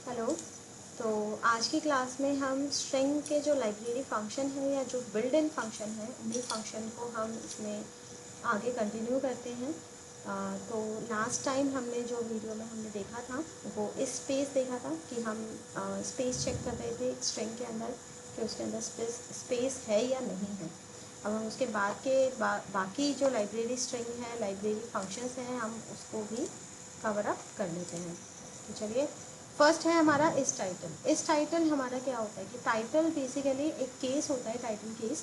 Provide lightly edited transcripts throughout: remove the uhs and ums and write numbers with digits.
Hello. तो आज की क्लास में हम स्ट्रिंग के जो लाइब्रेरी फंक्शन है या जो बिल्ड इन फंक्शन है उन्हीं फंक्शन को हम इसमें आगे कंटिन्यू करते हैं। तो लास्ट टाइम हमने जो वीडियो में हमने देखा था वो इस स्पेस देखा था कि हम स्पेस चेक कर रहे थे स्ट्रिंग के अंदर कि उसके अंदर स्पेस है या नहीं है। अब हम उसके बाद के बाकी जो लाइब्रेरी स्ट्रिंग है, लाइब्रेरी फंक्शंस हैं, हम उसको भी कवर अप कर लेते हैं। तो चलिए, फर्स्ट है हमारा इस टाइटल। इस टाइटल हमारा क्या होता है कि टाइटल बेसिकली एक केस होता है, title case.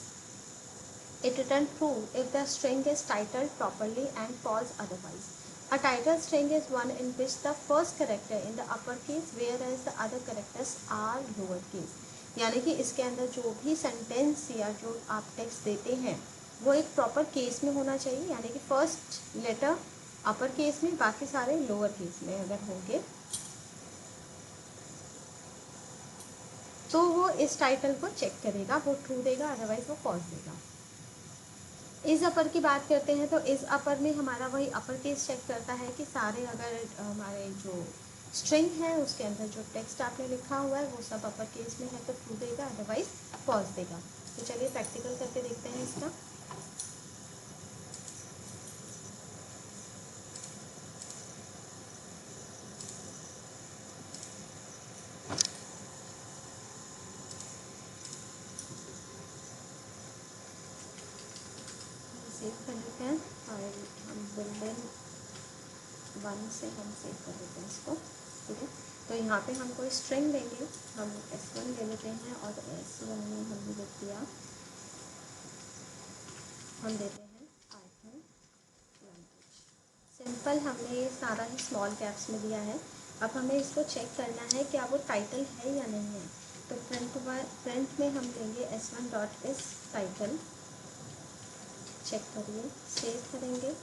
It return true if the string is titled properly and false otherwise. A title string is one in which the first character in the upper case whereas the other characters are lower case. यानी कि इसके अंदर जो भी sentence या जो आप text देते हैं वो एक प्रॉपर केस में होना चाहिए, यानी कि फर्स्ट लेटर अपर केस में, बाकी सारे लोअर केस में अगर होंगे तो वो इस टाइटल को चेक करेगा, वो ट्रू देगा, अदरवाइज वो फॉल्स देगा। इस अपर की बात करते हैं तो इस अपर में हमारा वही अपर केस चेक करता है कि सारे अगर हमारे जो स्ट्रिंग है उसके अंदर जो टेक्स्ट आपने लिखा हुआ है वो सब अपर केस में है तो ट्रू देगा, अदरवाइज फॉल्स देगा। तो चलिए प्रैक्टिकल करके देखते हैं इसका। सेव कर लेते हैं और हम बिल्डिंग वन से हम सेव कर लेते हैं इसको। ठीक है, तो यहाँ पे हम कोई स्ट्रिंग लेंगे, हम S1 ले लेते हैं और S1 में हमने लिख दिया, हम देते हैं पाइथन लैंग्वेज। सिंपल हमने ये सारा ही स्मॉल कैप्स में दिया है। अब हमें इसको चेक करना है क्या वो टाइटल है या नहीं है। तो फ्रंट में हम लेंगे S1 डॉट इस टाइटल, चेक करिए, सेव करेंगे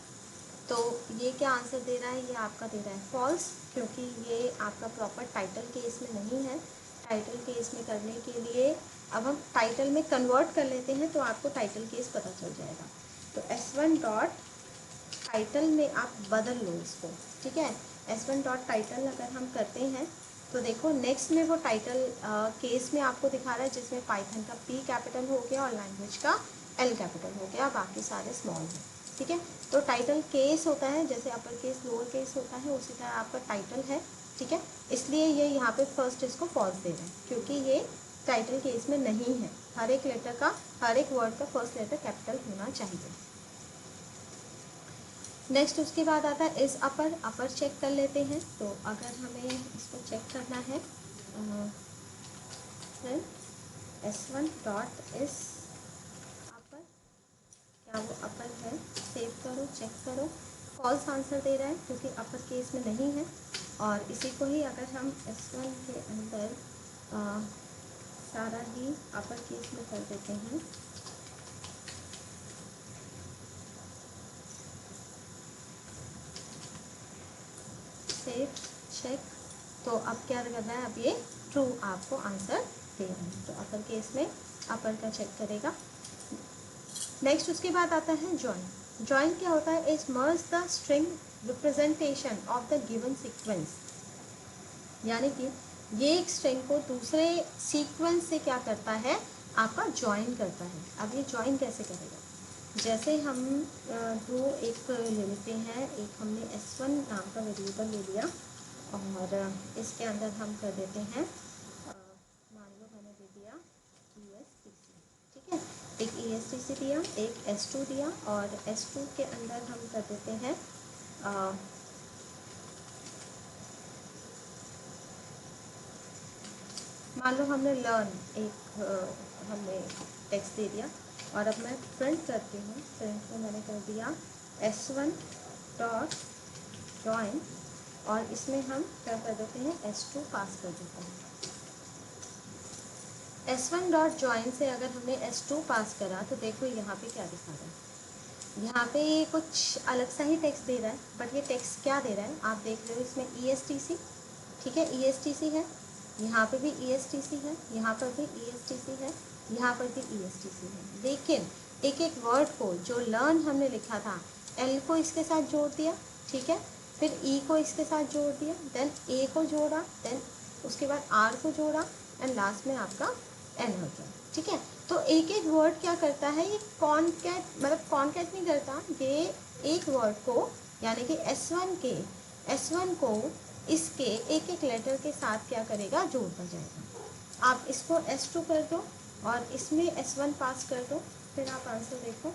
तो ये क्या आंसर दे रहा है, ये आपका दे रहा है फॉल्स, क्योंकि ये आपका प्रॉपर टाइटल केस में नहीं है। टाइटल केस में करने के लिए अब हम टाइटल में कन्वर्ट कर लेते हैं तो आपको टाइटल केस पता चल जाएगा। तो S1 डॉट टाइटल में आप बदल लो इसको। ठीक है, S1 डॉट टाइटल अगर हम करते हैं तो देखो नेक्स्ट में वो टाइटल केस में आपको दिखा रहा है जिसमें पाइथन का P कैपिटल हो गया और लैंग्वेज का L कैपिटल हो गया, बाकी सारे स्मॉल हैं। ठीक है, तो टाइटल केस होता है जैसे अपर केस लोअर केस होता है उसी तरह आपका टाइटल है। ठीक है, इसलिए ये यहाँ पे फर्स्ट इसको फॉल्स दे रहे हैं क्योंकि ये टाइटल केस में नहीं है। हर एक लेटर का, हर एक वर्ड का फर्स्ट लेटर कैपिटल होना चाहिए। नेक्स्ट उसके बाद आता है इस अपर। अपर चेक कर लेते हैं तो अगर हमें इसको चेक करना है S1 डॉट इस अपर, क्या वो अपर है, सेव करो, चेक करो, फॉल्स आंसर दे रहा है क्योंकि अपर केस में नहीं है। और इसी को ही अगर हम S1 के अंदर सारा ही अपर केस में कर देते हैं सेव, चेक, तो अब क्या करना है, अब ये ट्रू आपको आंसर दे रहे हैं। तो अपर केस में अपर का चेक करेगा। नेक्स्ट उसके बाद आता है जॉइन। जॉइन क्या होता है, is merge the string representation of the given sequence, यानी कि ये एक स्ट्रिंग को दूसरे सीक्वेंस से क्या करता है, आपका ज्वाइन करता है। अब ये ज्वाइन कैसे करेगा, जैसे हम दो एक ले लेते हैं, एक हमने S1 नाम का वेरिएबल ले लिया और इसके अंदर हम कर देते हैं, मान लो मैंने दे दिया ESTC। ठीक है, एक ESTC दिया, एक S2 दिया और S2 के अंदर हम कर देते हैं मान लो हमने लर्न एक हमने टेक्स्ट दे दिया और अब मैं प्रिंट करती हूँ। प्रिंट में मैंने कर दिया S1 डॉट जॉइन और इसमें हम क्या कर देते हैं, S2 पास कर देते हैं। S1 डॉट जॉइन से अगर हमने S2 पास करा तो देखो यहाँ पे क्या दिखा रहा है, यहाँ पे ये कुछ अलग सा ही टेक्स्ट दे रहा है, बट ये टेक्स्ट क्या दे रहा है आप देख रहे हो, इसमें ESTC। ठीक है, ESTC है, यहाँ पे भी ESTC है, यहाँ पर भी ESTC है, यहाँ पर भी ESTC है। लेकिन एक एक वर्ड को जो लर्न हमने लिखा था, L को इसके साथ जोड़ दिया, ठीक है, फिर E को इसके साथ जोड़ दिया, देन A को जोड़ा, देन उसके बाद आर को जोड़ा एंड लास्ट में आपका एन हो गया, ठीक है। तो एक एक वर्ड क्या करता है, ये कॉन्कैट, मतलब कॉन्कैट नहीं करता, ये एक वर्ड को यानी कि S1 को इसके एक एक लेटर के साथ क्या करेगा, जोड़ता जाएगा। आप इसको S2 कर दो और इसमें S1 पास कर दो, फिर आप आंसर देखो।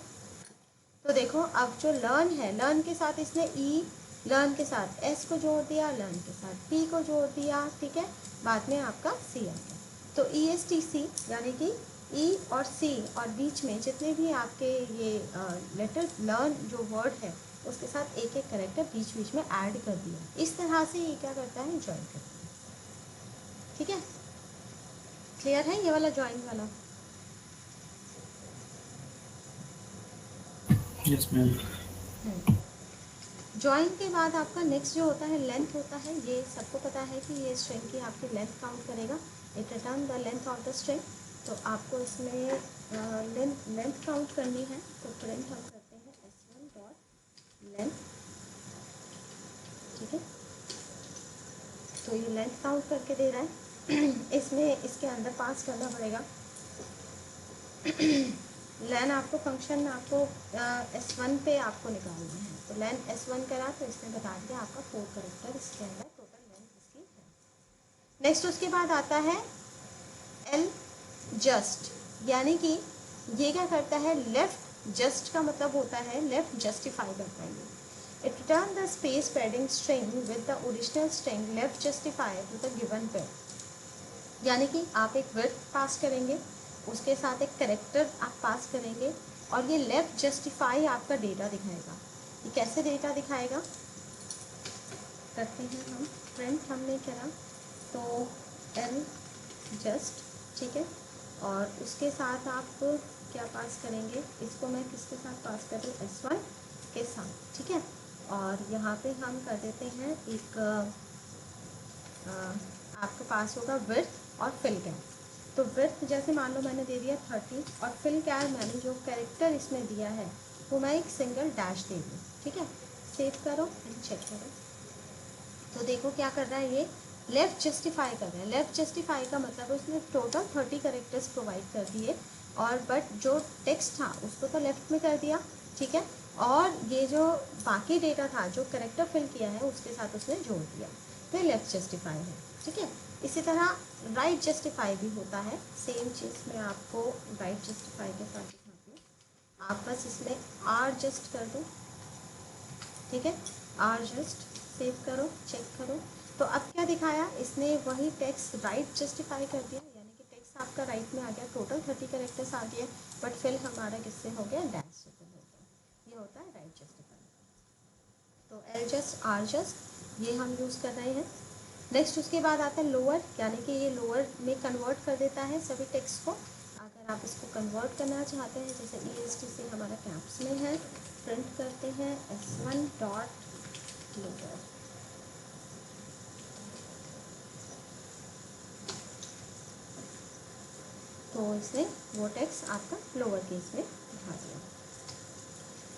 तो देखो अब जो लर्न है, लर्न के साथ इसने ई, लर्न के साथ एस को जोड़ दिया, लर्न के साथ पी को जोड़ दिया, ठीक है। बाद में आपका सी आ गया। तो ई एस टी सी यानी कि ई और सी और बीच में जितने भी आपके ये लेटर लर्न जो वर्ड है उसके साथ एक एक करेक्टर बीच बीच में ऐड कर दिया। इस तरह से ये क्या करता है, ज्वाइन करता है, ठीक है। क्लियर है ये वाला ज्वाइन वाला? Yes ma'am. ज्वाइन के बाद आपका नेक्स्ट जो होता है लेंथ होता है। ये सबको पता है कि ये स्ट्रिंग की आपकी लेंथ काउंट करेगा, it return the length of the string. तो आपको इसमें लेंथ काउंट करनी है, तो प्रिंट हम करते हैं S1 डॉट लेंथ, ठीक है। तो ये लेंथ काउंट करके दे रहा है इसमें इसके अंदर पास करना पड़ेगा लेन आपको फंक्शन आपको S1 पे आपको निकालना है। तो लेन S1 करा तो इसने बता दिया आपका 4 करेक्टर इसके अंदर टोटल लेंथ इसकी है। नेक्स्ट उसके बाद आता है एल जस्ट, यानी कि ये क्या करता है, लेफ्ट जस्ट का मतलब होता है लेफ्ट जस्टिफाई करता है। It return the space padding string with the original string left justify to the given pad, यानी कि आप एक वर्ड पास करेंगे, उसके साथ एक करेक्टर आप पास करेंगे और ये लेफ्ट जस्टिफाई आपका डेटा दिखाएगा। ये कैसे डेटा दिखाएगा, करते हैं हम प्रिंट, हमने करा तो एल जस्ट, ठीक है। और उसके साथ आप क्या पास करेंगे, इसको मैं किसके साथ पास कर रही हूँ, S1 के साथ, ठीक है। और यहाँ पे हम कर देते हैं एक आपके पास होगा विड्थ और फिल कैर। तो विड्थ जैसे मान लो मैंने दे दिया 30 और फिल कैर मैंने जो कैरेक्टर इसमें दिया है वो मैं एक सिंगल डैश दे दूँ, ठीक है। सेव करो एंड चेक करो। तो देखो क्या कर रहा है, ये लेफ़्ट जस्टिफाई कर रहा है। लेफ़्ट जस्टिफाई का मतलब उसने टोटल 30 करेक्टर्स प्रोवाइड कर दिए और बट जो टेक्स्ट था उसको तो लेफ़्ट में कर दिया, ठीक है। और ये जो बाकी डेटा था जो करेक्टर फिल किया है उसके साथ उसने जोड़ दिया, तो ये लेफ़्ट जस्टिफाई है, ठीक है। इसी तरह राइट जस्टिफाई भी होता है, सेम चीज़ मैं आपको राइट जस्टिफाई के साथ दिखाती हूँ। आप बस इसमें आर जस्ट कर दो, ठीक है। आर जस्ट सेव करो, चेक करो। तो अब क्या दिखाया इसने, वही टेक्स्ट राइट जस्टिफाई कर दिया, यानी कि टेक्स्ट आपका राइट में आ गया, टोटल 30 करेक्टर्स आ गए, बट फिल हमारा किससे हो गया, डैश से फिल हो गया। ये होता है राइट जस्टिफाई। तो एल जस्ट, आर जस्ट ये हम यूज़ कर रहे हैं। नेक्स्ट उसके बाद आता है लोअर, यानी कि ये लोअर में कन्वर्ट कर देता है सभी टेक्स्ट को। अगर आप इसको कन्वर्ट करना चाहते हैं, जैसे ESTC हमारा कैप्स में है, प्रिंट करते हैं S1 डॉट लोअर। तो इसने वो टेक्स्ट आपका लोअर केस में दिखा दिया।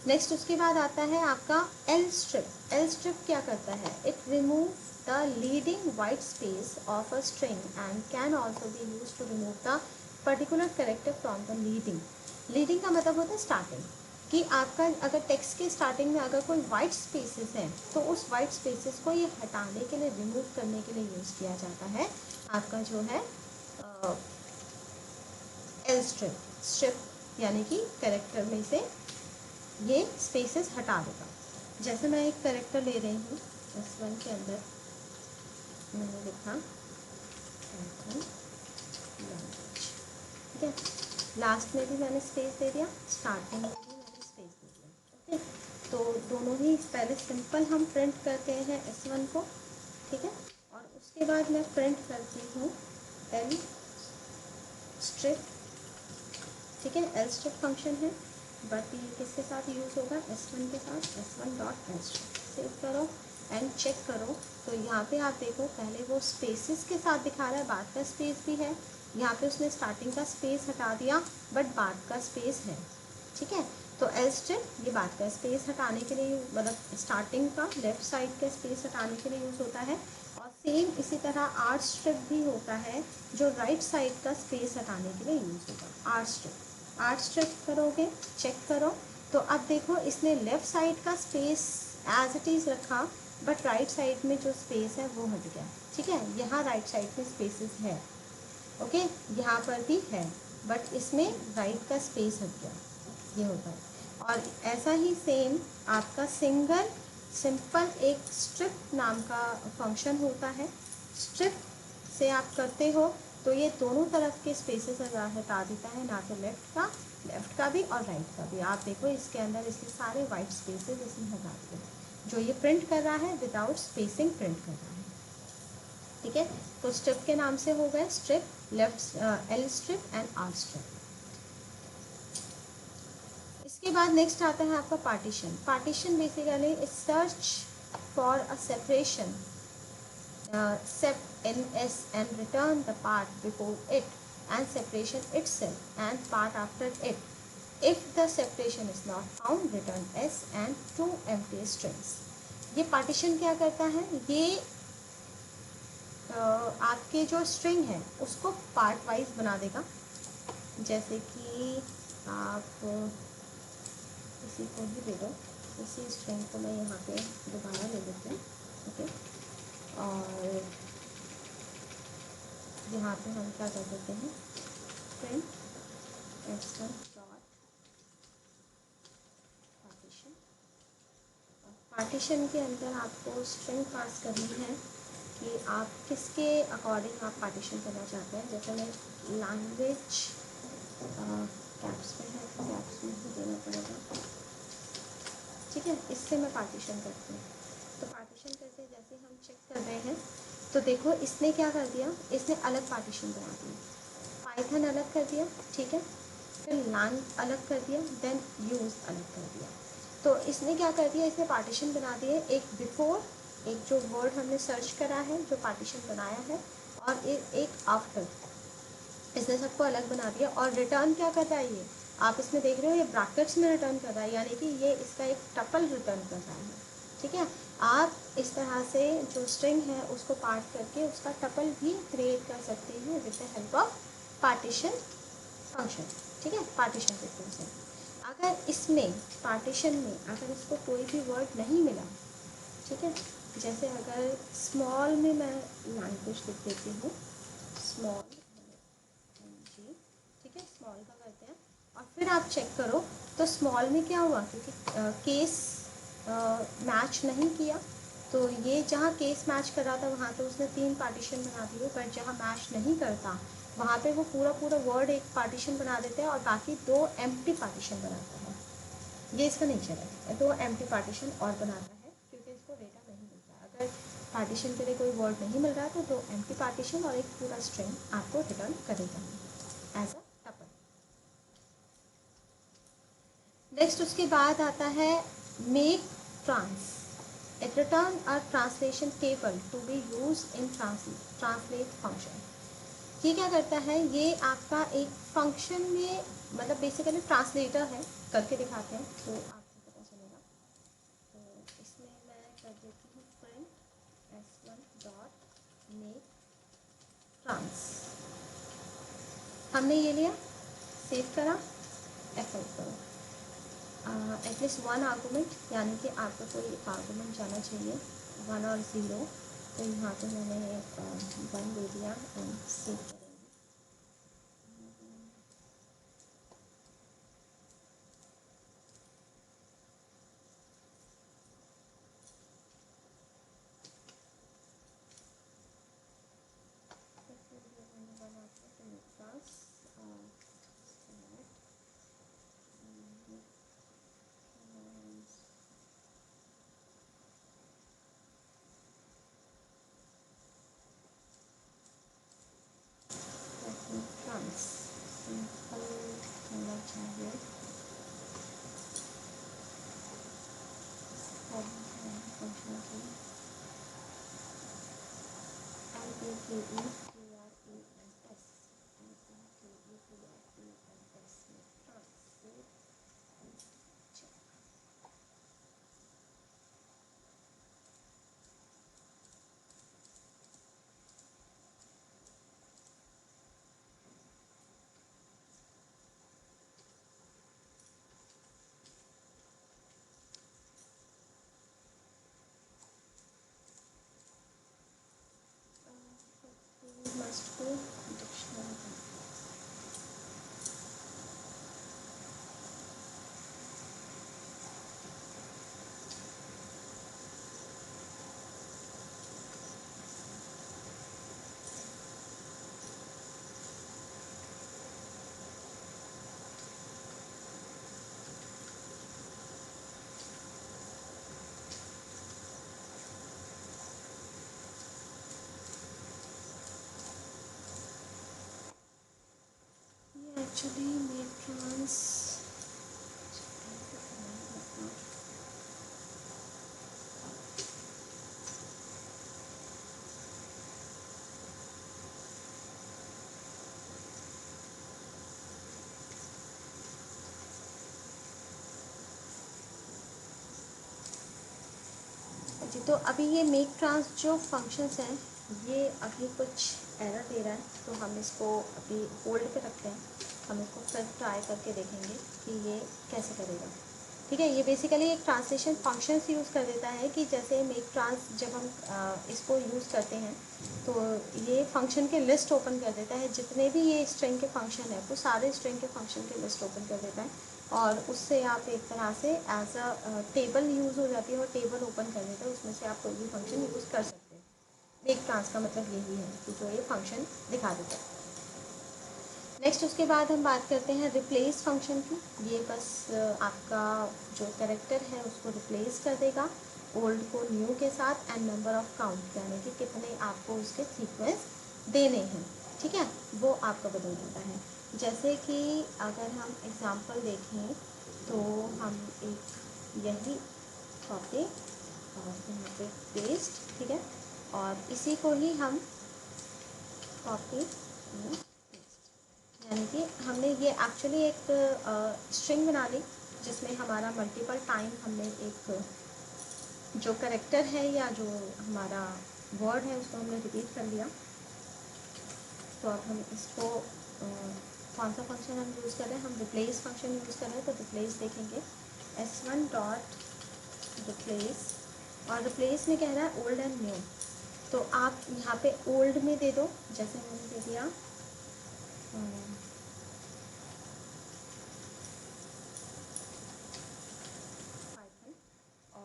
नेक्स्ट उसके बाद आता है आपका एल स्ट्रिप। एल स्ट्रिप क्या करता है, it remove the leading white space of a string and can also be use to remove the particular character from the leading. Leading का मतलब होता है स्टार्टिंग, कि आपका अगर टेक्स्ट के स्टार्टिंग में अगर कोई वाइट स्पेसेस हैं तो उस वाइट स्पेसेस को ये हटाने के लिए, रिमूव करने के लिए यूज़ किया जाता है आपका जो है एल स्ट्रिप। स्ट्रिप यानी कि करेक्टर में से ये स्पेसेस हटा देगा। जैसे मैं एक करेक्टर ले रही हूँ S1 के अंदर, मैंने लिखा लैंग्वेज, ठीक है। लास्ट में भी मैंने स्पेस दे दिया, स्टार्टिंग में भी मैंने स्पेस दे दिया, ओके। तो दोनों ही पहले सिंपल हम प्रिंट करते हैं S1 को, ठीक है। और उसके बाद मैं प्रिंट करती हूँ एल स्ट्रिप, ठीक है। एल स्ट्रिप फंक्शन है, बट ये किसके साथ यूज़ होगा, S1 के साथ, S1 dot L strip. Save करो एंड चेक करो। तो यहाँ पे आप देखो पहले वो स्पेसिस के साथ दिखा रहा है, बाद का स्पेस भी है। यहाँ पे उसने स्टार्टिंग का स्पेस हटा दिया बट बाद का स्पेस है, ठीक है। तो एल स्ट्रिप ये बाद का स्पेस हटाने के लिए, मतलब स्टार्टिंग का लेफ्ट साइड का स्पेस हटाने के लिए यूज़ होता है। और सेम इसी तरह आर स्ट्रिप भी होता है जो राइट साइड का स्पेस हटाने के लिए यूज़ होगा। आर स्ट्रिप करोगे, चेक करो तो अब देखो इसने लेफ़्ट साइड का स्पेस एज इट इज़ रखा, बट राइट साइड में जो स्पेस है वो हट गया। ठीक है, यहाँ राइट साइड में स्पेसेस है, ओके, यहाँ पर भी है, बट इसमें राइट का स्पेस हट गया, ये होता है। और ऐसा ही सेम आपका सिंपल एक स्ट्रिप नाम का फंक्शन होता है। स्ट्रिप से आप करते हो तो ये दोनों तरफ के स्पेसेस हटा देता है, ना तो लेफ़्ट का भी और राइट का भी। आप देखो इसके अंदर इसके सारे वाइट स्पेसेस इसमें हटा दिए, जो ये प्रिंट कर रहा है विदाउट स्पेसिंग प्रिंट कर रहा है। ठीक है, तो स्ट्रिप के नाम से हो गए strip, left L strip and R strip. इसके बाद नेक्स्ट आता है आपका partition. Partition basically is search for a separation set ns and return the part before it and separation itself and part after it. If the separation is not found, return s and two empty strings. ये partition क्या करता है, ये आपके जो string है उसको part wise बना देगा। जैसे कि आप इसी को ही दे दो, इसी स्ट्रिंग को मैं यहाँ पे दोबारा ले लेती हूँ, ओके। और यहाँ पे हम क्या कर देते हैं, print x1 dot partition. Partition के अंदर आपको स्ट्रिंग पास करनी है कि आप किसके अकॉर्डिंग आप पार्टीशन करना चाहते हैं। जैसे मैं लैंग्वेज कैप्स में है, कैप्स में ही देना पड़ेगा, ठीक है, इससे मैं पार्टीशन करती हूँ। तो पार्टीशन करके जैसे हम चेक कर रहे हैं तो देखो इसने क्या कर दिया, इसने अलग पार्टीशन बना दिया, पाइथन अलग कर दिया, ठीक है, फिर लैंग अलग कर दिया, देन यूज़ अलग कर दिया। तो इसने क्या कर दिया, इसने पार्टीशन बना दिए, एक बिफोर, एक जो वर्ड हमने सर्च करा है जो पार्टीशन बनाया है, और एक आफ्टर, इसने सबको अलग बना दिया। और रिटर्न क्या कर रहा है, ये आप इसमें देख रहे हो ये ब्रैकेट्स में रिटर्न कर रहा है, यानी कि ये इसका एक टपल रिटर्न कर रहा है। ठीक है, आप इस तरह से जो स्ट्रिंग है उसको पार्ट करके उसका टपल भी क्रिएट कर सकते हैं with the help of partition function. ठीक है, पार्टीशन के थ्रू से। अगर इसमें पार्टीशन में अगर इसको कोई भी वर्ड नहीं मिला, ठीक है, जैसे अगर स्मॉल में मैं लैंग्वेज लिख देती हूँ, स्मॉल जी, ठीक है, स्मॉल का करते हैं, और फिर आप चेक करो तो स्मॉल में क्या हुआ, क्योंकि केस मैच नहीं किया, तो ये जहाँ केस मैच कर रहा था वहाँ तो उसने 3 पार्टीशन बना दिए, बट जहाँ मैच नहीं करता वहाँ पे वो पूरा वर्ड एक पार्टीशन बना देते हैं और बाकी 2 एम्प्टी पार्टीशन बनाता है। ये इसका नेचर है, 2 एम्प्टी पार्टीशन और बनाता है क्योंकि इसको डेटा नहीं मिलता। अगर पार्टीशन के लिए कोई वर्ड नहीं मिल रहा तो 2 एम्प्टी पार्टीशन और एक पूरा स्ट्रिंग आपको रिटर्न करेगा एज अ टपल। नेक्स्ट उसके बाद आता है make trans. It return a translation table to be use in translate function. ये क्या करता है, ये आपका एक फंक्शन में, मतलब बेसिकली ट्रांसलेटर है, करके दिखाते हैं तो आपको पता चलेगा। तो इसमें मैं कर देती हूँ print s1 dot make trans. हमने ये लिया, सेव करा, F5 करो, एटलीस्ट 1 आर्गूमेंट, यानी कि आपका कोई आर्गूमेंट जाना चाहिए 1 और 0, तो यहाँ पे मैंने 1 दे दिया एंड सेव करेंगे। ट्रांस सिंपल होना चाहिए, फर्स्ट को डिक्शनरी, ये एक्चुअली मेक ट्रांस जी। तो अभी ये मेक ट्रांस जो फंक्शंस हैं ये अभी कुछ एरर दे रहा है, तो हम इसको अभी होल्ड पे रखते हैं। हम इसको फिर ट्राई करके देखेंगे कि ये कैसे करेगा। ठीक है, ये बेसिकली एक ट्रांसलेशन फंक्शंस यूज़ कर देता है कि जैसे मेक ट्रांस जब हम इसको यूज़ करते हैं तो ये फंक्शन के लिस्ट ओपन कर देता है। जितने भी ये स्ट्रिंग के फंक्शन है वो सारे स्ट्रिंग के फंक्शन के लिस्ट ओपन कर देता है, और उससे आप एक तरह से एज अ टेबल यूज़ हो जाती है, और टेबल ओपन कर देते हैं, उसमें से आप कोई भी फंक्शन यूज़ कर सकते हैं। मेक ट्रांस का मतलब यही है कि जो ये फंक्शन दिखा देता है। नेक्स्ट उसके बाद हम बात करते हैं रिप्लेस फंक्शन की। ये बस आपका जो कैरेक्टर है उसको रिप्लेस कर देगा ओल्ड को न्यू के साथ, एंड नंबर ऑफ काउंट, यानी कि कितने आपको उसके सीक्वेंस देने हैं। ठीक है, वो आपका बदल देता है। जैसे कि अगर हम एग्जांपल देखें तो हम एक यही कॉपी और यहाँ पे पेस्ट, ठीक है, और इसी को ही हम कॉपी, यानी कि हमने ये एक्चुअली एक स्ट्रिंग बना ली जिसमें हमारा मल्टीपल टाइम हमने एक जो करेक्टर है या जो हमारा वर्ड है उसको हमने रिपीट कर लिया। तो अब हम इसको कौन सा फंक्शन हम यूज़ कर रहे हैं, हम रिप्लेस फंक्शन यूज़ कर रहे हैं। तो रिप्लेस देखेंगे s1 डॉट रिप्लेस, और रिप्लेस में कह रहा है ओल्ड एंड न्यू। तो आप यहाँ पे ओल्ड में दे दो, जैसे मैंने दे दिया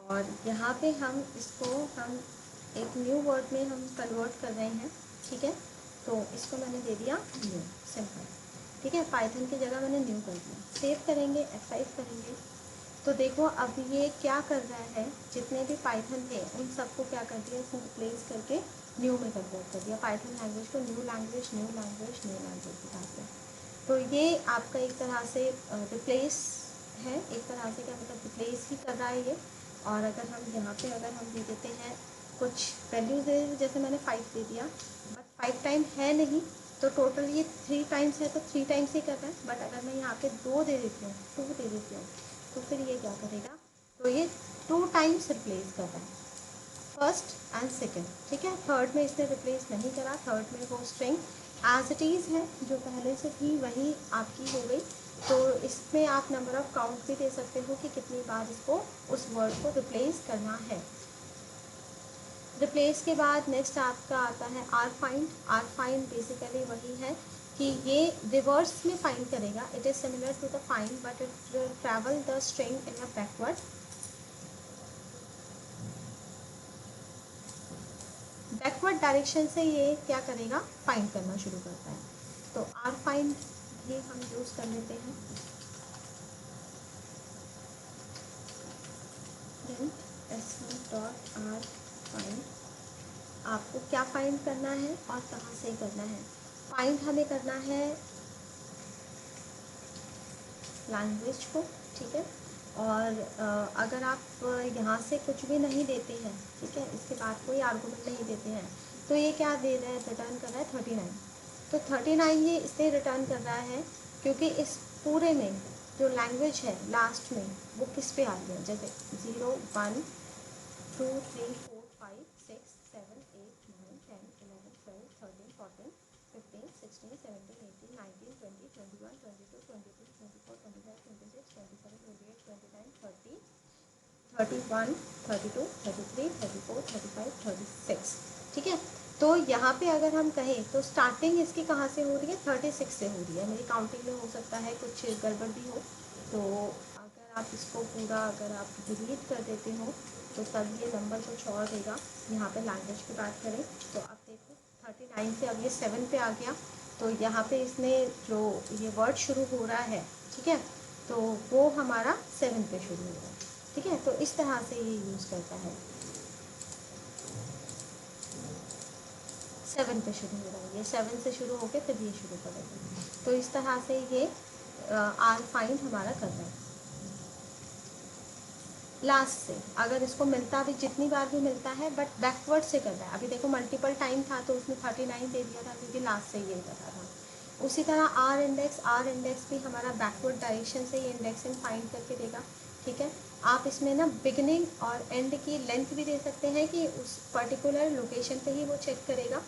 और यहाँ पे हम इसको हम एक न्यू वर्ड में हम कन्वर्ट कर रहे हैं। ठीक है, तो इसको मैंने दे दिया न्यू, सिंपल। ठीक है, पाइथन की जगह मैंने न्यू कर दिया। सेव करेंगे, F5 करेंगे, तो देखो अब ये क्या कर रहा है, जितने भी पाइथन थे उन सबको क्या कर दिया, इसने रिप्लेस करके न्यू में कन्वर्ट कर दिया। पाइथन लैंग्वेज को new language, new language, new language दिखा दिया। तो ये आपका एक तरह से रिप्लेस है, एक तरह से क्या मतलब रिप्लेस ही कर रहा है ये। और अगर हम यहाँ पे अगर हम दे देते हैं कुछ वैल्यूज दे देते, जैसे मैंने 5 दे दिया, बट 5 टाइम है नहीं, तो टोटल ये 3 टाइम्स है तो 3 टाइम्स ही कर रहा है। बट अगर मैं यहाँ पे 2 दे देती हूँ, 2 दे देती हूँ, तो फिर ये क्या करेगा, तो ये 2 टाइम्स रिप्लेस कर रहा है, फर्स्ट एंड सेकेंड। ठीक है, थर्ड में इसने रिप्लेस नहीं करा, थर्ड में वो स्ट्रिंग एज इट इज़ है जो पहले से थी वही आपकी हो गई। तो इसमें आप नंबर ऑफ काउंट भी दे सकते हो कि कितनी बार इसको उस वर्ड को रिप्लेस करना है। रिप्लेस के बाद नेक्स्ट आपका आता है R find. R find basically वही है कि ये रिवर्स में फाइंड करेगा। It is similar to the find but it will travel the string in a backward. Backward direction से ये क्या करेगा, फाइंड करना शुरू करता है। तो आर फाइंड ये हम यूज़ कर लेते हैं। s1 डॉट आर फाइंड, आपको क्या फाइंड करना है और कहाँ से करना है। फाइंड हमें करना है लैंग्वेज को, ठीक है, और अगर आप यहाँ से कुछ भी नहीं देते हैं, ठीक है, इसके बाद कोई आर्गूमेंट नहीं देते हैं, तो ये क्या दे रहा है, रिटर्न कर रहा है 39। तो 39 ये इसलिए रिटर्न कर रहा है क्योंकि इस पूरे में जो लैंग्वेज है लास्ट में वो किस पे आ रही है, जैसे 0 1 2 3 4 5 6 7 8 9 10 11 12 13 14 15 16 17 18 19 20 21 22 23 24 25 26 27 28 29 30 31 32 33 34 35 36। ठीक है, तो यहाँ पे अगर हम कहें तो स्टार्टिंग इसकी कहाँ से हो रही है, 36 से हो रही है। मेरी काउंटिंग में हो सकता है कुछ गड़बड़ भी हो, तो अगर आप इसको पूरा अगर आप डिलीट कर देते हो तो तब ये नंबर कुछ और देगा। यहाँ पे लैंग्वेज की बात करें तो आप देखो 39 से अब ये 7 पे आ गया, तो यहाँ पे इसने जो ये वर्ड शुरू हो रहा है, ठीक है, तो वो हमारा 7 पे शुरू हो रहा है, ठीक है। तो इस तरह से ये यूज़ करता है, 7 पे शुरू हो रहा है, ये 7 से शुरू होकर फिर ये शुरू करेगा। तो इस तरह से ये आर फाइंड हमारा कर रहा है लास्ट से। अगर इसको मिलता भी जितनी बार भी मिलता है बट बैकवर्ड से कर रहा है। अभी देखो मल्टीपल टाइम था तो उसने 39 दे दिया था क्योंकि लास्ट से ये कर रहा था। उसी तरह आर इंडेक्स भी हमारा बैकवर्ड डायरेक्शन से ये इंडेक्सिंग फाइंड करके देगा, ठीक है। आप इसमें ना बिगनिंग और एंड की लेंथ भी दे सकते हैं कि उस पर्टिकुलर लोकेशन पे ही वो चेक करेगा,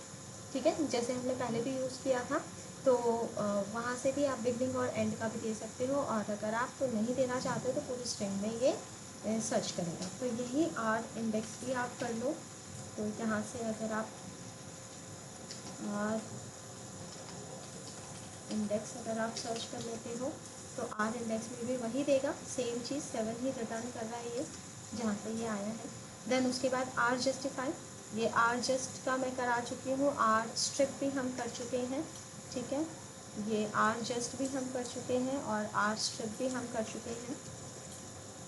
ठीक है, जैसे हमने पहले भी यूज़ किया था। तो वहाँ से भी आप बिगनिंग और एंड का भी दे सकते हो, और अगर आप तो नहीं देना चाहते तो पूरी स्ट्रिंग में ये सर्च करेगा। तो यही आर इंडेक्स भी आप कर लो। तो यहाँ से अगर आप आर इंडेक्स अगर आप सर्च कर लेते हो तो आर इंडेक्स में भी वही देगा, सेम चीज़ 7 ही रिटर्न कर रहा है ये जहाँ से ये आया है। देन उसके बाद आर जस्टिफाई, ये आर जस्ट का मैं करा चुकी हूँ, आर स्ट्रिप भी हम कर चुके हैं, ठीक है, ये आर जस्ट भी हम कर चुके हैं और आर स्ट्रिप भी हम कर चुके हैं।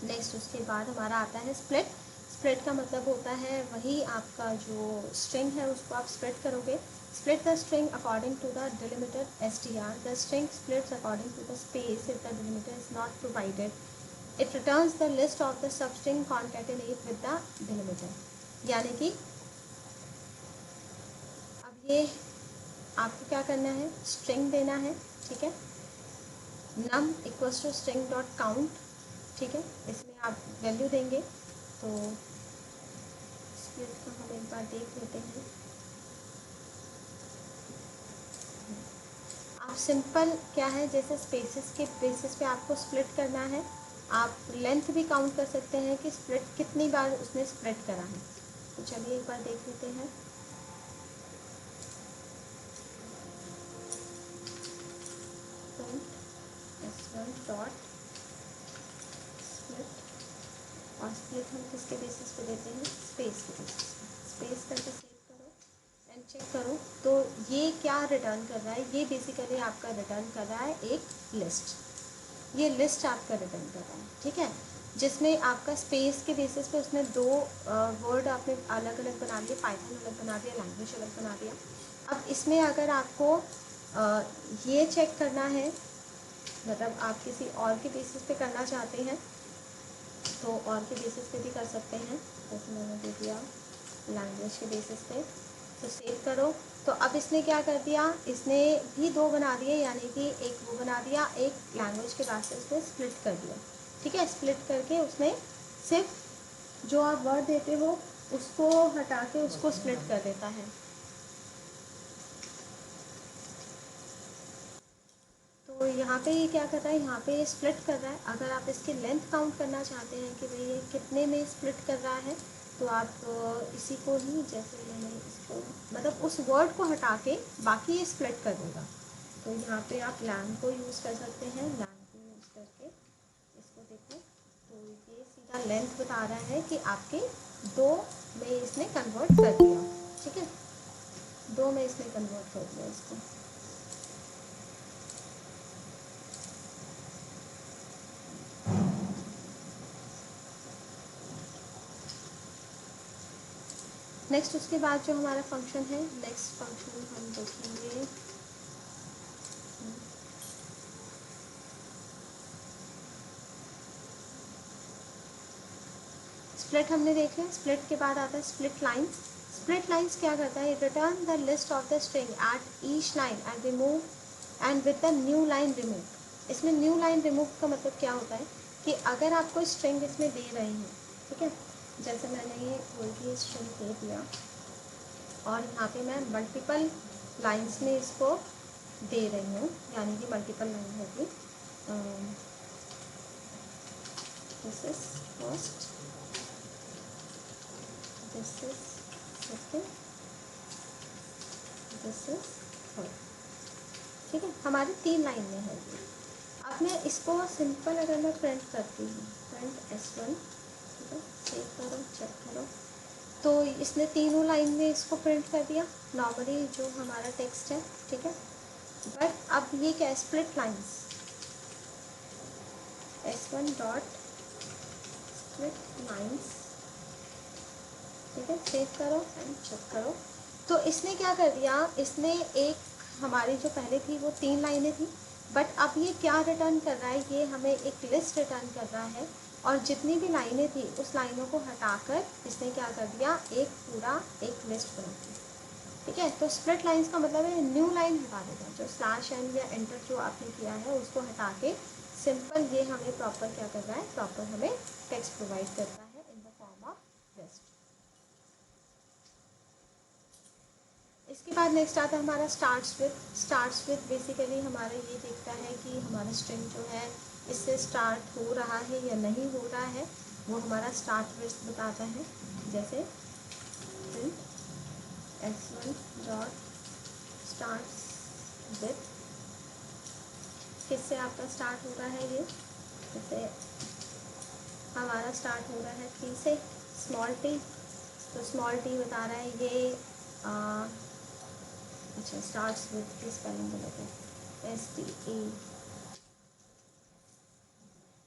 नेक्स्ट उसके बाद हमारा आता है स्प्लिट। स्प्लिट का मतलब होता है वही आपका जो स्ट्रिंग है उसको आप स्प्लिट करोगे। Split the string according to the delimiter str, the string splits according to the space if the delimiter is not provided, it returns the list of the sub string concatenate with the delimiter. यानी कि अब ये आपको क्या करना है, string देना है, ठीक है, num equals to string dot count, ठीक है, इसमें आप वैल्यू देंगे। तो स्प्लिट को हम एक बार देख लेते हैं। आप सिंपल क्या है, जैसे स्पेसेस के बेसिस पे आपको स्प्लिट करना है, आप लेंथ भी काउंट कर सकते हैं कि स्प्लिट कितनी बार उसने स्प्लिट करा है। तो चलिए एक बार देख लेते हैं। डॉट स्प्लिट, और स्प्लिट हम किसके बेसिस पे देते हैं, स्पेस के बेसिस पे। स्पेस करके सेव करो एंड चेक करो तो ये क्या रिटर्न कर रहा है, ये बेसिकली आपका रिटर्न कर रहा है एक लिस्ट, ये लिस्ट आपका रिटर्न कर रहा है, ठीक है, जिसमें आपका स्पेस के बेसिस पे उसने दो वर्ड आपने अलग अलग बना लिए, पाइथन अलग बना दिया, लैंग्वेज अलग बना दिया। अब इसमें अगर आपको ये चेक करना है, मतलब आप किसी और के बेसिस पे करना चाहते हैं तो और के बेसिस पे भी कर सकते हैं, जैसे मैंने दे दिया लैंग्वेज के बेसिस पे। तो सेव करो। तो अब इसने क्या कर दिया, इसने भी दो बना दिए, यानी कि एक वो बना दिया, एक लैंग्वेज के बाद से उसने स्प्लिट कर दिया, ठीक है। स्प्लिट करके उसने सिर्फ जो आप वर्ड देते हो उसको हटा के उसको स्प्लिट कर देता है। तो यहाँ पे ये क्या कर रहा है, यहाँ पे ये स्प्लिट कर रहा है। अगर आप इसकी लेंथ काउंट करना चाहते हैं कि भाई ये कितने में स्प्लिट कर रहा है, तो आप इसी को ही, जैसे मैंने इसको मतलब उस वर्ड को हटा के बाकी ये स्प्लिट कर देगा। तो यहाँ पे आप लैंग को यूज़ कर सकते हैं, लैंग को यूज़ करके इसको देखो तो ये सीधा लेंथ बता रहा है कि आपके दो में इसने कन्वर्ट कर दिया, ठीक है, दो में इसने कन्वर्ट कर दिया इसको। नेक्स्ट उसके बाद जो हमारा फंक्शन है, नेक्स्ट फंक्शन हम देखेंगे, स्प्लिट हमने देखे। स्प्लिट के बाद आता है स्प्लिट लाइंस। स्प्लिट लाइंस क्या करता है, return the list of the string at each line and remove and with the new line remove. इसमें न्यू लाइन रिमूव का मतलब क्या होता है कि अगर आप कोई स्ट्रिंग इसमें दे रहे हैं, ठीक है, जैसे मैंने ये कोई भी स्ट्रिंग दे दिया और यहाँ पे मैं मल्टीपल लाइंस में इसको दे रही हूँ, यानी कि मल्टीपल लाइन होगी, this is first, this is second, this is third. ठीक है, हमारी 3 लाइन में है ये। अब मैं इसको सिंपल अगर मैं प्रिंट करती हूँ, प्रिंट S1, ठीक है, सेव करो, चेक करो, तो इसने तीनों लाइन में इसको प्रिंट कर दिया नॉर्मली जो हमारा टेक्स्ट है। ठीक है, बट अब ये क्या है, split lines, S1 dot split lines. ठीक है, सेव करो एंड चेक करो। तो इसने क्या कर दिया, इसने एक हमारी जो पहले थी वो 3 लाइनें थी, बट अब ये क्या रिटर्न कर रहा है, ये हमें एक लिस्ट रिटर्न कर रहा है, और जितनी भी लाइनें थी उस लाइनों को हटाकर इसने क्या कर दिया, एक पूरा एक लिस्ट बना दी। ठीक है, तो स्प्लिट लाइंस का मतलब है न्यू लाइन हटा देगा, जो स्लैश एन या एंटर जो आपने किया है उसको हटा के सिंपल ये हमें प्रॉपर क्या कर रहा है, प्रॉपर हमें टेक्स्ट प्रोवाइड करता है in the form of list. इसके बाद नेक्स्ट आता है हमारा स्टार्ट्स विथ बेसिकली हमारा ये देखता है कि हमारा स्ट्रिंग जो है इससे स्टार्ट हो रहा है या नहीं हो रहा है, वो हमारा स्टार्ट विथ बताता है। जैसे print S1 dot starts with, किससे आपका स्टार्ट हो रहा है, ये जैसे हमारा स्टार्ट हो रहा है T से, स्मॉल टी, तो स्मॉल टी बता रहा है ये अच्छा स्टार्ट्स विथ की स्पेलिंग गलत है, STE,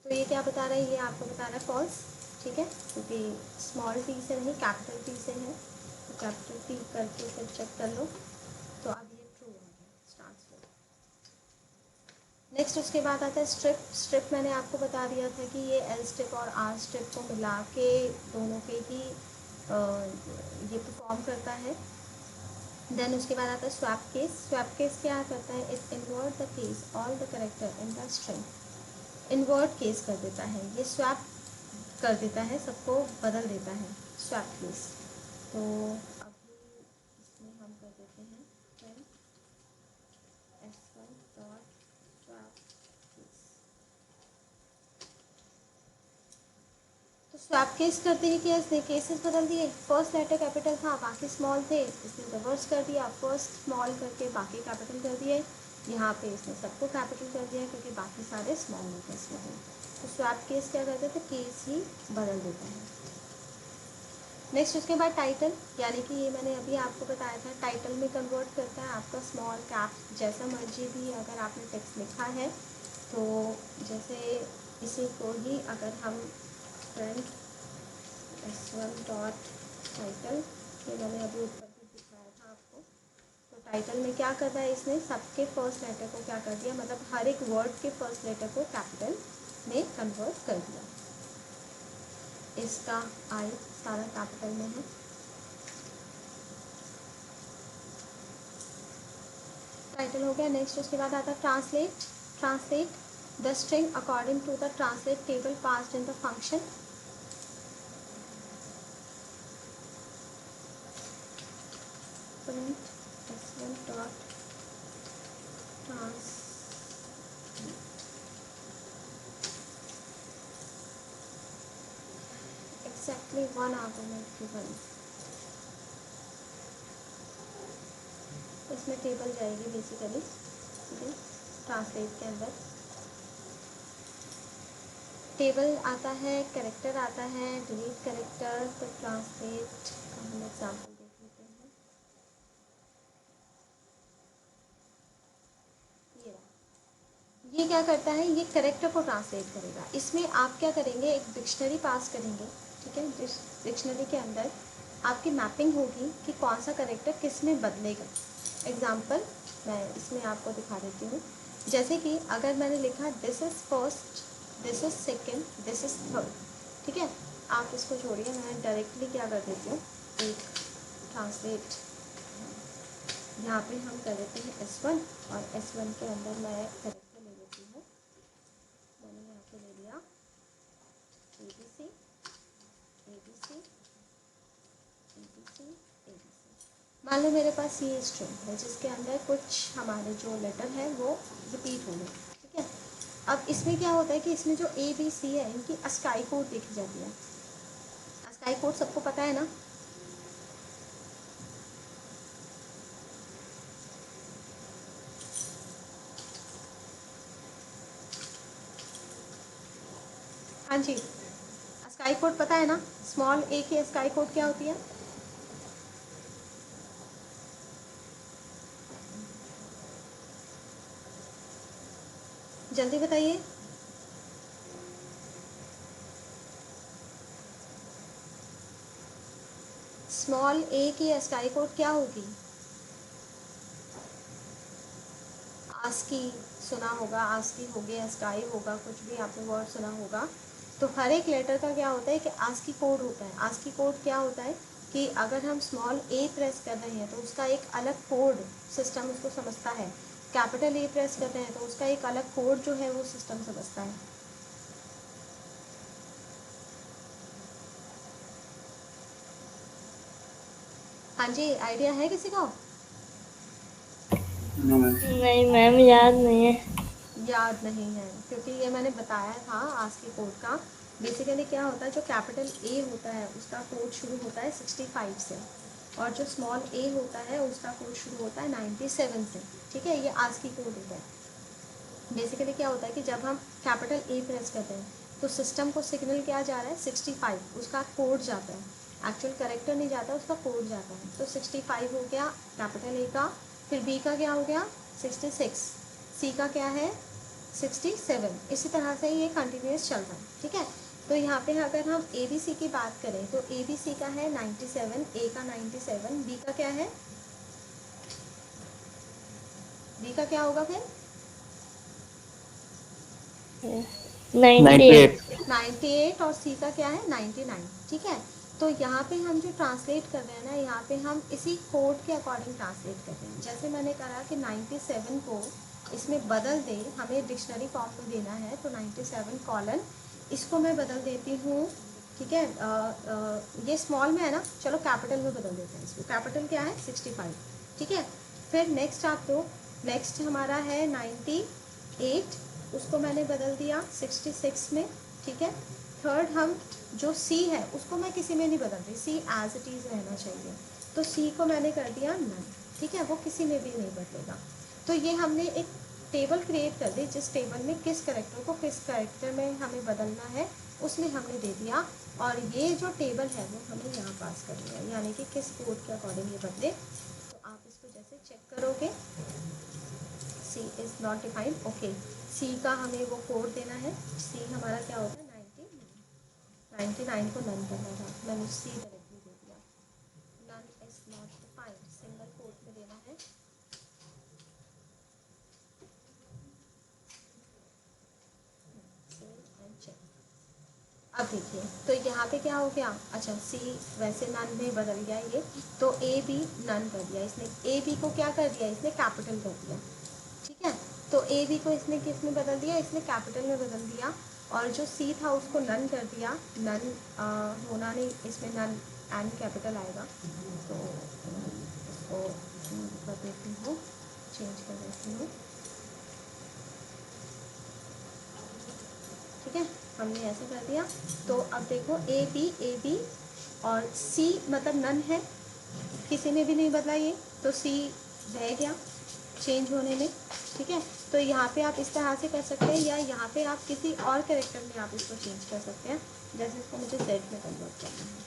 तो ये क्या बता रहा है, ये आपको बता रहा है फॉल्स। ठीक है, क्योंकि स्मॉल टी से नहीं कैपिटल टी से है, तो कैपिटल टी करके फिर चेक कर लो, तो अब ये ट्रू आ गया स्टार्ट्स विथ। नेक्स्ट उसके बाद आता है स्ट्रिप मैंने आपको बता दिया था कि ये एल स्ट्रिप और आर स्ट्रिप को मिला के दोनों के ही ये परफॉर्म करता है। देन उसके बाद आता है स्वैप केस क्या करता है, it invert the case all the character in the string, invert case कर देता है, ये स्वैप कर देता है, सबको बदल देता है स्वैप केस। तो अभी इसमें हम कर देते हैं print S1 dot swap case. तो स्वैप केस करते ही क्या, इसने केसेस बदल दिए, फर्स्ट लेटर कैपिटल था बाकी स्मॉल थे, इसने रिवर्स कर दिया, फर्स्ट स्मॉल करके बाकी कैपिटल कर दिए, यहाँ पे इसने सबको कैपिटल कर दिया क्योंकि बाकी सारे स्मॉल लेटर्स में थे। तो स्वैप केस क्या करते थे, केस ही बदल देता है। नेक्स्ट उसके बाद टाइटल, यानी कि ये मैंने अभी आपको बताया था, टाइटल में कन्वर्ट करता है आपका स्मॉल कैप जैसा मर्जी भी अगर आपने टेक्स्ट लिखा है, तो जैसे इसी को ही अगर हम प्रिंट S1 डॉट टाइटल, ये मैंने अभी ऊपर भी दिखाया था आपको, तो टाइटल में क्या कर रहा है, इसने सबके फर्स्ट लेटर को क्या कर दिया, मतलब हर एक वर्ड के फर्स्ट लेटर को कैपिटल में कन्वर्ट कर दिया। इसका आई सारा कैपिटल में है। टाइटल हो गया। नेक्स्ट उसके बाद आता है translate the string according to the translate table passed in the function. Print S1 dot trans, exactly 1 argument given, इसमें टेबल जाएगी बेसिकली। ठीक है, ट्रांसलेट के अंदर टेबल आता है, कैरेक्टर आता है, डिलीट कैरेक्टर, तो ट्रांसलेट का हम एग्जाम्पल देख लेते हैं। ये क्या करता है, ये कैरेक्टर को ट्रांसलेट करेगा। इसमें आप क्या करेंगे, एक डिक्शनरी पास करेंगे। ठीक है, डिक्शनरी के अंदर आपकी मैपिंग होगी कि कौन सा कैरेक्टर किस में बदलेगा। एग्जाम्पल मैं इसमें आपको दिखा देती हूँ। जैसे कि अगर मैंने लिखा this is first, this is second, this is third, ठीक है, आप इसको छोड़िए, मैं डायरेक्टली क्या कर देती हूँ, एक ट्रांसलेट यहाँ पे हम कर देते हैं S1, और S1 के अंदर मैं कैरेक्टर ले लेती हूँ। मैंने यहाँ पे ले लिया ABC, ABC, ABC, ABC। मान लो मेरे पास ये स्ट्रिंग है जिसके अंदर कुछ हमारे जो लेटर है वो रिपीट हो गए। ठीक है, अब इसमें क्या होता है कि इसमें जो ABC है इनकी अस्काई कोड देखी जाती है। अस्काई कोड सबको पता है ना, हाँ जी, स्काई कोड पता है ना, स्मॉल ए की स्काई कोड क्या होती है? जल्दी बताइए। स्मॉल ए की स्काई कोड क्या होगी? आस्की सुना होगा, आस्की हो गया, स्काई होगा, कुछ भी आपने वर्ड सुना होगा। तो हर एक लेटर का क्या होता है कि आस्की कोड होता है। आस्की कोड क्या होता है कि अगर हम स्मॉल ए प्रेस कर रहे हैं तो उसका एक अलग कोड सिस्टम उसको समझता है। कैपिटल ए प्रेस कर रहे हैं तो उसका एक अलग कोड जो है वो सिस्टम समझता है। हाँ जी, आइडिया है किसी को? नहीं मैम, याद नहीं है। याद नहीं है क्योंकि ये मैंने बताया था आस्की कोड का। बेसिकली क्या होता है, जो कैपिटल ए होता है उसका कोड शुरू होता है 65 से, और जो स्मॉल ए होता है उसका कोड शुरू होता है 97 से। ठीक है, ये आस्की कोड होता है। बेसिकली क्या होता है कि जब हम कैपिटल ए प्रेस करते हैं तो सिस्टम को सिग्नल क्या जा रहा है, 65 उसका कोड जाता है। एक्चुअल करेक्टर नहीं जाता, उसका कोड जाता है। तो 65 हो गया कैपिटल ए का, फिर बी का क्या हो गया 66, सी का क्या है 67। इसी तरह से ये कंटिन्यूस चल रहा है। ठीक है, तो यहाँ पे अगर हम ए बी सी की बात करें तो ए बी सी का है 97, ए का 97, बी का क्या है, बी का क्या होगा फिर 98। 98, और सी का क्या है 99। ठीक है, तो यहाँ पे हम जो ट्रांसलेट कर रहे हैं ना, यहाँ पे हम इसी कोड के अकॉर्डिंग ट्रांसलेट कर रहे हैं। जैसे मैंने कहा कि 97 को इसमें बदल दे, हमें डिक्शनरी फॉर्म में देना है तो 97 कॉलन इसको मैं बदल देती हूँ। ठीक है, ये स्मॉल में है ना, चलो कैपिटल में बदल देते हैं इसको। कैपिटल क्या है 65। ठीक है, फिर नेक्स्ट आप दो, नेक्स्ट हमारा है 98, उसको मैंने बदल दिया 66 में। ठीक है, थर्ड हम जो सी है उसको मैं किसी में नहीं बदल रही, सी एज इट इज़ रहना चाहिए, तो सी को मैंने कर दिया नन। ठीक है, वो किसी में भी नहीं बदलेगा। तो ये हमने एक टेबल क्रिएट कर दी, जिस टेबल में किस करेक्टर को किस करेक्टर में हमें बदलना है उसमें हमने दे दिया, और ये जो टेबल है वो हमें यहाँ पास कर दिया, यानी कि किस कोड के अकॉर्डिंग ये बदले। तो आप इसको जैसे चेक करोगे, सी इज़ नॉट डिफाइंड, ओके, सी का हमें वो कोड देना है। सी हमारा क्या होता है 99 को नन करना था, मैंने सी डायरेक्टली दे दिया। None is not defined, single code में देना है। अब देखिए तो यहाँ पे क्या हो गया, अच्छा सी वैसे नन में बदल गया ये, तो ए बी नन कर दिया इसने। ए बी को क्या कर दिया इसने, कैपिटल कर दिया। ठीक है, तो ए बी को इसने किस में बदल दिया, इसने कैपिटल में बदल दिया, और जो सी था उसको नन कर दिया। नन होना नहीं, इसमें नन एन कैपिटल आएगा, तो इसको कर देती हूँ, चेंज कर देती हूँ। ठीक है, हमने ऐसे कर दिया। तो अब देखो ए बी और सी मतलब नन है, किसी ने भी नहीं बदला ये, तो सी रह गया चेंज होने में। ठीक है, तो यहाँ पे आप इस तरह से कर सकते हैं, या यहाँ पे आप किसी और कैरेक्टर में आप इसको चेंज कर सकते हैं। जैसे इसको मुझे जेड में कन्वर्ट करना है,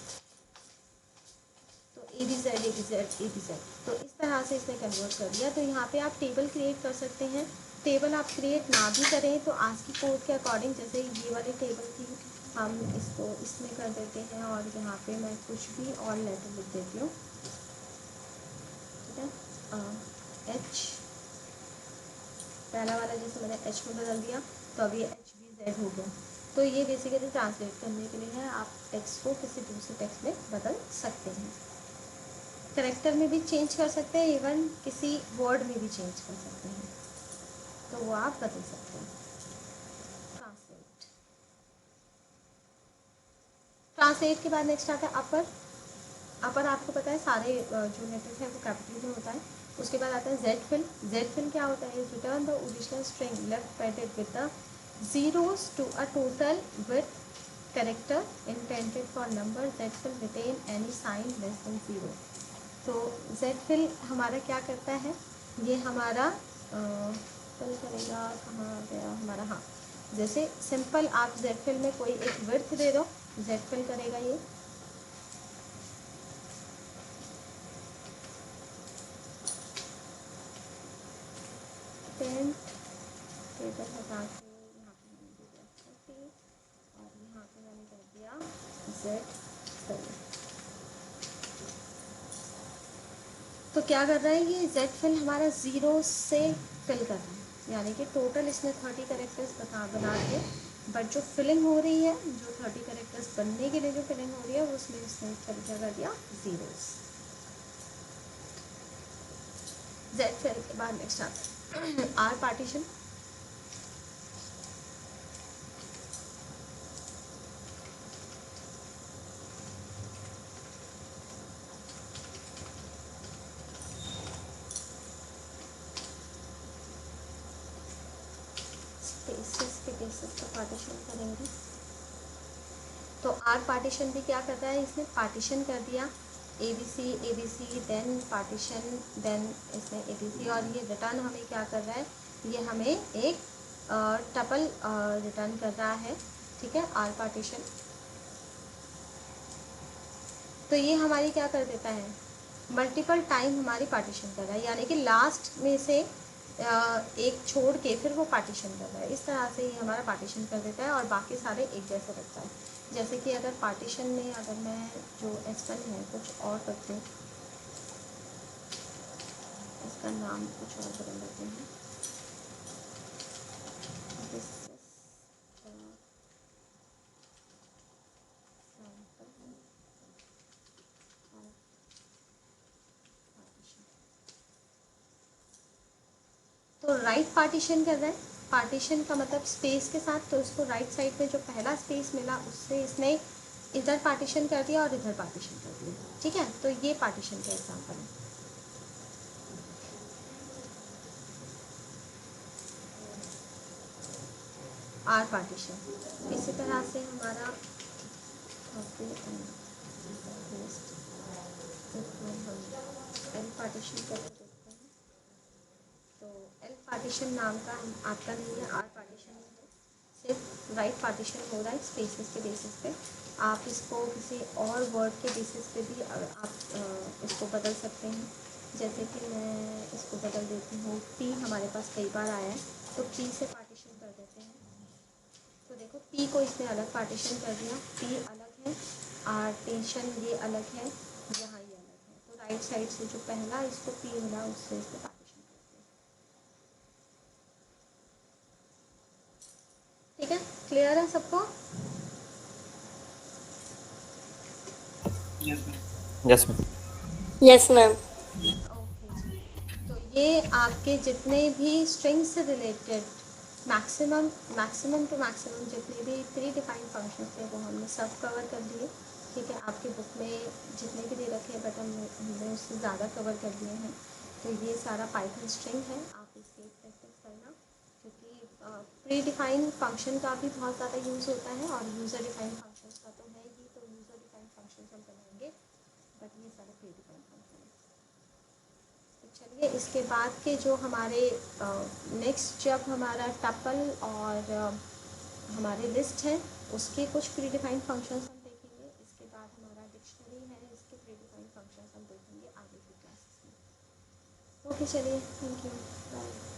तो A B Z A B Z A B Z, तो इस तरह से इसने कन्वर्ट कर दिया। तो यहाँ पे आप टेबल क्रिएट कर सकते हैं। टेबल आप क्रिएट ना भी करें तो आज की कोड के अकॉर्डिंग, जैसे ये वाली टेबल थी, हम इसको इसमें कर देते हैं, और यहाँ पे मैं कुछ भी और लेटर लिख देती हूँ। ठीक है, एच पहला वाला जैसे मैंने एच में बदल दिया, तो अब ये एच बी जेड हो गया। तो ये बेसिकली ट्रांसलेट करने के लिए है, आप टेक्स्ट को किसी दूसरे टेक्स्ट में बदल सकते हैं। करेक्टर में भी चेंज कर सकते हैं, इवन किसी वर्ड में भी चेंज कर सकते हैं, तो वो आप बदल सकते हैं। ट्रांसलेट, ट्रांसलेट के बाद नेक्स्ट आता है अपर। अपर आपको पता है सारे जो लेटर है वो कैपिटल में होता है। उसके बाद आता है जेड फिल। जेड फिल क्या होता है, return the original string left padded with the zeros to a total with character intended for number z will retain any sign less than 0। तो जेड फिल हमारा क्या करता है, ये हमारा फिल करेगा, कहाँ गया हमारा, हाँ, जैसे सिंपल आप जेड फिल में कोई एक विड्थ दे दो, जेड फिल करेगा ये। टेंथ टेबल हटा के यहाँ पे मैंने दे दिया 30 और यहाँ पे मैंने कर दिया जेड फिल। तो क्या कर रहा है ये जेड फिल हमारा 0 से फिल कर रहा है, यानी कि टोटल इसने 30 करेक्टर्स बना के, बट जो फिलिंग हो रही है, जो 30 करेक्टर्स बनने के लिए जो फिलिंग हो रही है उसमें इसने फिल क्या कर दिया, जीरोस। जेड फिल के बाद नेक्स्ट आता है आर पार्टीशन। स्पेसेस के बेसिस पर पार्टीशन करेंगे। तो आर पार्टीशन भी क्या कर रहा है, इसने पार्टीशन कर दिया A B C then partition, then इसने ए बी सी, और ये रिटर्न हमें क्या कर रहा है, ये हमें एक टपल रिटर्न कर रहा है, ठीक है, आर पार्टीशन। तो ये हमारी क्या कर देता है, मल्टीपल टाइम हमारी पार्टीशन कर रहा है, यानी कि लास्ट में से एक छोड़ के फिर वो पार्टीशन कर रहा है, इस तरह से ये हमारा पार्टीशन कर देता है और बाकी सारे एक जैसे रखता है। जैसे कि अगर पार्टीशन में अगर मैं जो S1 है कुछ और करती हूँ, इसका नाम कुछ और बदल देते हैं, This is the sample of partition। तो राइट पार्टीशन कर रहा है, पार्टीशन का मतलब स्पेस के साथ, तो इसको राइट साइड में जो पहला स्पेस मिला उससे इसने इधर पार्टीशन कर दिया और इधर पार्टीशन कर दिया, ठीक है। तो ये पार्टीशन का एग्जांपल है। आर पार्टीशन इसी तरह से हमारा एल पार्टीशन करके देखते हैं। तो एल पार्टीशन नाम का आपका नहीं है, आर पार्टीशन है, सिर्फ राइट पार्टीशन हो रहा है स्पेसेस के बेसिस पे। आप इसको किसी और वर्ड के बेसिस पे भी आप इसको बदल सकते हैं। जैसे कि मैं इसको बदल देती हूँ, पी हमारे पास कई बार आया है तो पी से पार्टीशन कर देते हैं। तो देखो पी को इसने अलग पार्टीशन कर दिया, पी अलग है, आर्टेशन ये अलग है, यहाँ ये अलग है। तो राइट साइड से जो पहला इसको पी मिला उससे इसको पार्टीशन कर दिया, ठीक है। क्लियर है सबको? Yes ma'am. Yes ma'am. Okay जी। तो ये आपके जितने भी स्ट्रिंग से रिलेटेड मैक्सिमम टू मैक्सिमम जितने भी प्री डिफाइंड फंक्शंस थे वो हमने सब कवर कर दिए, ठीक है। आपके बुक में जितने भी दे रखे हैं बट हमने उससे ज़्यादा कवर कर दिए हैं। तो ये सारा पाइथन स्ट्रिंग है, आप इसकी प्रैक्टिस करना, क्योंकि प्री डिफाइंड फंक्शन का भी बहुत ज़्यादा यूज़ होता है और यूज़र डिफाइंड फंक्शंस का तो है ही। तो यूज़र डिफाइंड फंक्शंस हम बनाएंगे, बट ये सारे प्री डिफाइंड फंक्शन है। तो चलिए इसके बाद के जो हमारे नेक्स्ट जब हमारा टपल और हमारे लिस्ट है उसके कुछ प्री डिफाइंड फंक्शंस हम देखेंगे। इसके बाद हमारा डिक्शनरी है, इसके प्री डिफाइंड फंक्शंस हम देखेंगे आगे की क्लासेस में। ओके चलिए, थैंक यू, बाय।